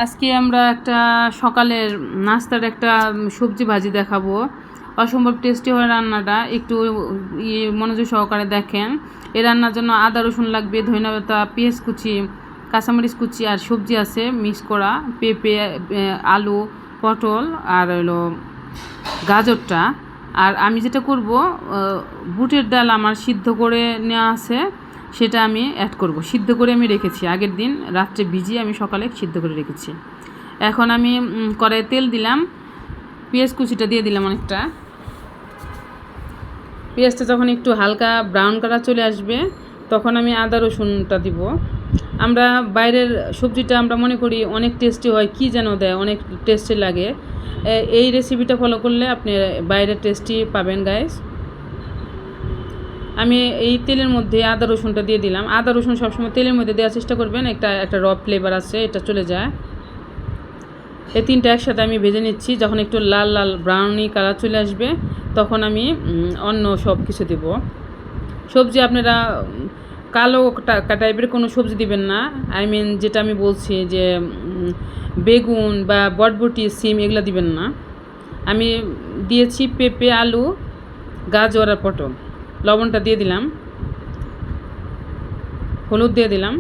আজকে আমরা একটা সকালের নাস্তার একটা সবজি ভাজি দেখাবো। অসম্ভব টেস্টি হয় রান্নাটা, একটু মনোযোগ সহকারে দেখেন। এই রান্নার জন্য আদা রসুন লাগবে, ধনেপাতা, পেঁয়াজ কুচি, কাঁচামরিচ কুচি আর সবজি আছে মিক্স করা, পেঁপে, আলু, পটল আর হলো গাজরটা। আর আমি যেটা করব, বুটের ডাল আমার সিদ্ধ করে নেওয়া আছে, সেটা আমি অ্যাড করব। সিদ্ধ করে আমি রেখেছি, আগের দিন রাত্রে ভিজিয়ে আমি সকালে সিদ্ধ করে রেখেছি। এখন আমি কড়াইয়ে তেল দিলাম, পেঁয়াজ কুচিটা দিয়ে দিলাম অনেকটা। পেঁয়াজটা যখন একটু হালকা ব্রাউন কালার চলে আসবে তখন আমি আদা রসুনটা দিব। আমরা বাইরের সবজিটা আমরা মনে করি অনেক টেস্টি হয়, কি যেন দেয়, অনেক টেস্টি লাগে। এই রেসিপিটা ফলো করলে আপনি বাইরের টেস্টি পাবেন গাইস। আমি এই তেলের মধ্যে আদা রসুনটা দিয়ে দিলাম। আদা রসুন সবসময় তেলের মধ্যে দেওয়ার চেষ্টা করবেন, একটা র ফ্লেভার আছে, এটা চলে যায়। এই তিনটা একসাথে আমি ভেজে নিচ্ছি। যখন একটু লাল লাল ব্রাউনি কালার চলে আসবে তখন আমি অন্য সব কিছু দেব। সবজি আপনারা কালো টাইপের কোনো সবজি দিবেন না। যেটা আমি বলছি যে বেগুন বা বটবটি, সিম এগুলো দিবেন না। আমি দিয়েছি পেঁপে, আলু, গাজর আর পটল। লবণটা দিয়ে দিলাম, হলুদ দিয়ে দিলাম।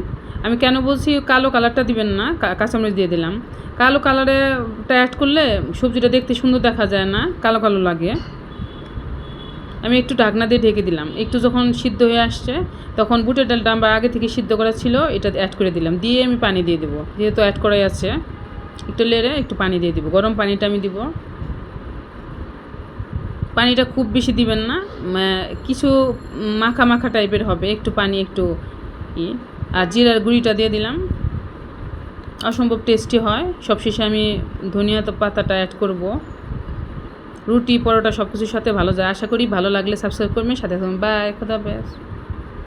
আমি কেন বলছি কালো কালারটা দিবেন না, কাঁচামরিচ দিয়ে দিলাম। কালো কালারটা অ্যাড করলে সবজিটা দেখতে সুন্দর দেখা যায় না, কালো কালো লাগে। আমি একটু ঢাকনা দিয়ে ঢেকে দিলাম। একটু যখন সিদ্ধ হয়ে আসছে তখন বুটের ডালটা আমরা আগে থেকে সিদ্ধ করা ছিল, এটা অ্যাড করে দিলাম। দিয়ে আমি পানি দিয়ে দেবো, যেহেতু অ্যাড করাই আছে। একটু লেড়ে একটু পানি দিয়ে দিব, গরম পানিটা আমি দিব। পানিটা খুব বেশি দিবেন না, কিছু মাখা মাখা টাইপের হবে, একটু পানি একটু আর জিরার গুঁড়িটা দিয়ে দিলাম। অসম্ভব টেস্টি হয়। সবশেষে আমি ধনিয়া পাতাটা অ্যাড করব। রুটি, পরোটা সব কিছুর সাথে ভালো যায়। আশা করি ভালো লাগলে সাবস্ক্রাইব করবেন, সাথে থাকবেন। বাই, খোদা হাফেজ।